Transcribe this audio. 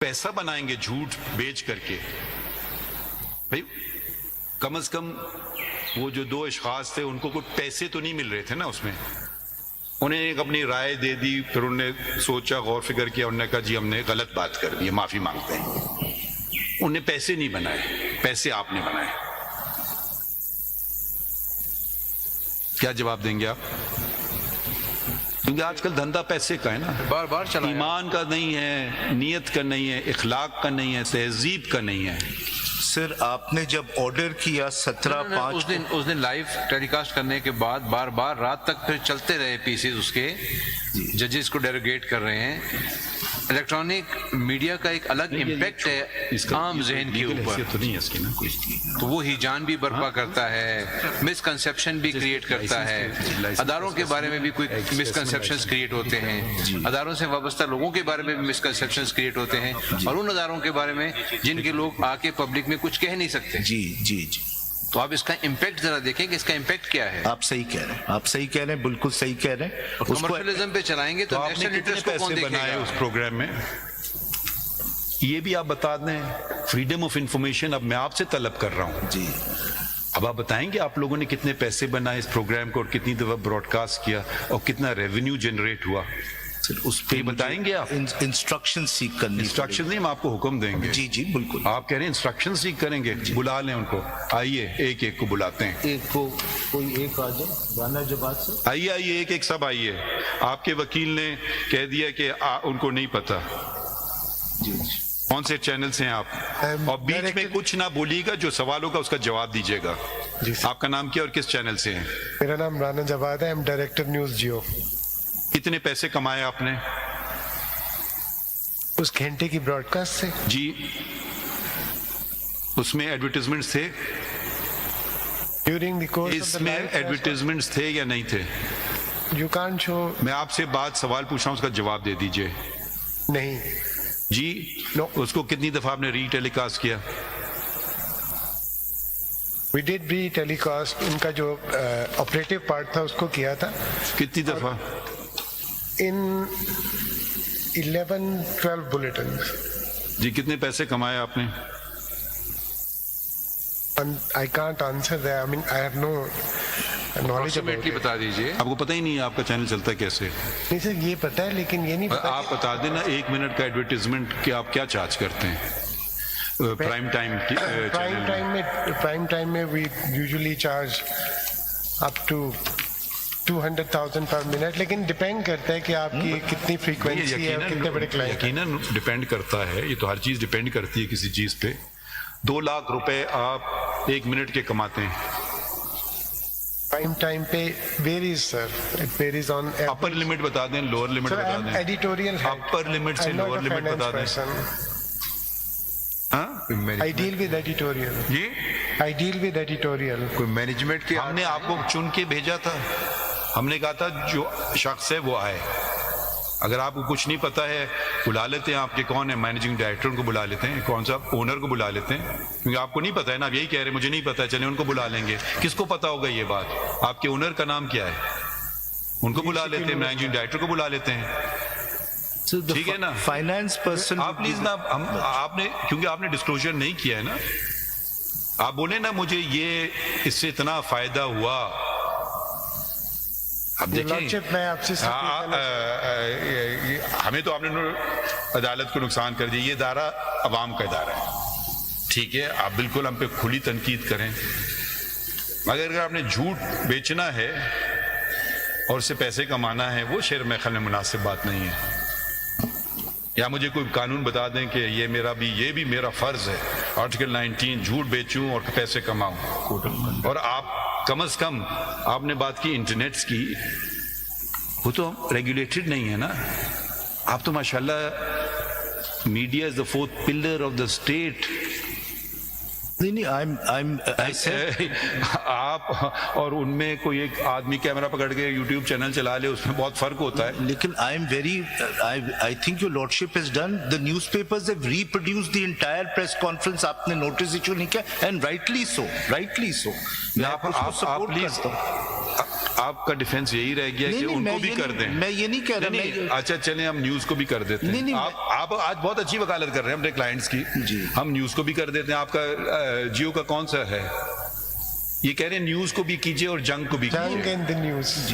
پیسہ بنائیں گے جھوٹ بیچ کر کے. بھائی کم از کم وہ جو دو اشخاص تھے ان کو کوئی پیسے تو نہیں مل رہے تھے نا اس میں. انہیں ایک اپنی رائے دے دی, پھر انہوں نے سوچا, غور فکر کیا, انہوں نے کہا جی ہم نے غلط بات کر دی, معافی مانگتے ہیں. انہوں نے پیسے نہیں بنائے, پیسے آپ نے بنائے. کیا جواب دیں گے آپ؟ کیونکہ آج کل دھندا پیسے کا ہے نا, بار بار چلا, ایمان کا نہیں ہے, نیت کا نہیں ہے, اخلاق کا نہیں ہے, تہذیب کا نہیں ہے. سر آپ نے جب آرڈر کیا 17/5 اس دن لائیو ٹیلی کاسٹ کرنے کے بعد بار بار رات تک پھر چلتے رہے پیسز اس کے, ججز کو ڈیروگیٹ کر رہے ہیں. الیکٹرانک میڈیا کا ایک الگ امپیکٹ ہے عام ذہن کے اوپر, تو وہ ہیجان بھی برپا کرتا ہے, مس کنسیپشن بھی کریٹ کرتا ہے. اداروں کے بارے میں بھی کوئی مس کنسیپشنز کریٹ ہوتے ہیں, اداروں سے وابستہ لوگوں کے بارے میں بھی مس کنسیپشنز کریٹ ہوتے ہیں, اور ان اداروں کے بارے میں جن کے لوگ آ کے پبلک میں کچھ کہہ نہیں سکتے. جی جی جی, تو آپ اس کا امپیکٹ ذرا دیکھیں کہ اس کا امپیکٹ کیا ہے. آپ صحیح کہہ رہے ہیں, آپ صحیح کہہ رہے ہیں, بالکل صحیح کہہ رہے ہیں. اس کو کمرشلزم پہ چلائیں گے تو آپ نے نیشنل کتنے انٹرسٹ کو کون پیسے دیکھے بنائے گا؟ اس پروگرام میں یہ بھی آپ بتا دیں. فریڈم آف انفارمیشن اب میں آپ سے طلب کر رہا ہوں. جی اب آپ بتائیں گے آپ لوگوں نے کتنے پیسے بنائے اس پروگرام کو, اور کتنی دفعہ براڈ کاسٹ کیا, اور کتنا ریونیو جنریٹ ہوا, اس پہ بتائیں گے آپ؟ انسٹرکشن سیکھ کرنی. انسٹرکشن نہیں, ہم آپ کو حکم دیں گے. جی جی بالکل. آپ کہہ رہے ہیں انسٹرکشن سیکھ کریں گے, بلا لیں ان کو, آئیے ایک ایک کو بلاتے ہیں. ایک کو کوئی ایک آ جائے, رانا جواد سے آئیے آئیے ایک ایک سب آئیے. آپ کے وکیل نے کہہ دیا کہ ان کو نہیں پتا جی کون سے چینل سے ہیں آپ, اور بیچ میں کچھ نہ بولیے گا, جو سوال ہوگا اس کا جواب دیجیے گا. آپ کا نام کیا اور کس چینل سے ہیں؟ میرا نام رانا جواد ہے, ڈائریکٹر نیوز جیو. کتنے پیسے کمائے آپ نے اس گھنٹے کی براڈ کاسٹ سے؟ جی اس میں ایڈورٹیزمنٹس تھے, ڈیورنگ دی کورس اس میں ایڈورٹیزمنٹس تھے یا نہیں تھے؟ یو کان شو. میں آپ سے سوال پوچھ رہا ہوں, اس کا جواب دے دیجئے. نہیں جی اس کو کتنی دفعہ آپ نے ری ٹیلی کاسٹ کیا؟ We did re tele cost, ان کا جو آپریٹو پارٹ تھا اس کو کیا تھا. کتنی دفعہ؟ ان 11-12 بلیٹنز. جی کتنے پیسے کمائے آپ نے؟ I can't answer that. I mean, I have no knowledge about approximately it. بتا دیجئے. آپ کو پتہ ہی نہیں ہے آپ کا چینل چلتا ہے کیسے؟ نہیں سر یہ پتہ ہے, لیکن یہ نہیں پتہ. آپ بتا دینا 1 منٹ کا ایڈورٹیزمنٹ کہ آپ کیا چارج کرتے ہیں پرائم ٹائم میں we usually charge up to 200,000 per minute, لیکن ڈپینڈ کرتا ہے کہ آپ کی کتنی فریکوینسی ہے اور کتنے بڑے کلائنٹ. یقیناً ڈپینڈ کرتا ہے, یہ تو ہر چیز ڈپینڈ کرتی ہے کسی چیز پہ. 2 لاکھ روپے آپ 1 منٹ کے کماتے ہیں. پرائم ٹائم پہ varies sir, it varies on. Upper limit بتا دیں, لوور لمٹ بتا دیں. ایڈیٹوریل اپر لمٹ سے لوور لمٹ بتا دیں. ہاں I deal with editorial. جی I deal with editorial. کوئی مینجمنٹ کی ہم نے آپ کو چن کے بھیجا تھا, ہم نے کہا تھا جو شخص ہے وہ آئے. اگر آپ کو کچھ نہیں پتا ہے بلا لیتے ہیں, آپ کے کون ہے مینیجنگ ڈائریکٹر, ان کو بلا لیتے ہیں, کون سا اونر کو بلا لیتے ہیں, کیونکہ آپ کو نہیں پتا ہے نا. آپ یہی کہہ رہے ہیں مجھے نہیں پتا ہے, چلیں ان کو بلا لیں گے. کس کو پتا ہوگا یہ بات؟ آپ کے اونر کا نام کیا ہے, ان کو بلا لیتے ہیں, مینیجنگ ڈائریکٹر کو بلا لیتے ہیں. ٹھیک ہے نا. فائنانس پرسن آپ پلیز نا, آپ نے کیونکہ آپ نے ڈسکلوجر نہیں کیا ہے نا, آپ بولے نا مجھے یہ اس سے اتنا فائدہ ہوا. اب دیکھیں میں آپ سے ہمیں تو آپ نے عدالت کو نقصان کر دیا, یہ ادارہ عوام کا ادارہ ہے. ٹھیک ہے, آپ بالکل ہم پہ کھلی تنقید کریں, مگر اگر آپ نے جھوٹ بیچنا ہے اور اس سے پیسے کمانا ہے, وہ شعر میں خیال میں مناسب بات نہیں ہے. یا مجھے کوئی قانون بتا دیں کہ یہ بھی میرا فرض ہے, آرٹیکل 19 جھوٹ بیچوں اور پیسے کماؤں. اور آپ کم از کم آپ نے بات کی انٹرنیٹس کی, وہ تو ریگولیٹڈ نہیں ہے نا. آپ تو ماشاءاللہ media is the 4th pillar of the state. آپ اور ان میں کوئی ایک آدمی کیمرہ پکڑ کے یوٹیوب چینل چلا لے, اس میں بہت فرق ہوتا ہے. لیکن I think your lordship has done, the newspapers have reproduced the entire press conference. آپ نے نوٹس ایشو نہیں کیا, and rightly so. میں آپ کو سپورٹ کرتا ہوں. آپ کا ڈیفینس یہی رہ گیا کہ ان کو بھی کر دیں. میں یہ نہیں کہہ رہا. نہیں, اچھا چلیں ہم نیوز کو بھی کر دیتے ہیں. آپ آج بہت اچھی وکالت کر رہے ہیں اپنے کلائنٹس کی. ہم نیوز کو بھی کر دیتے ہیں. آپ کا جیو کا کون سا ہے؟ یہ کہہ رہے ہیں نیوز کو بھی کیجیے اور جنگ کو بھی کیجیے. جنگ ان دی نیوز.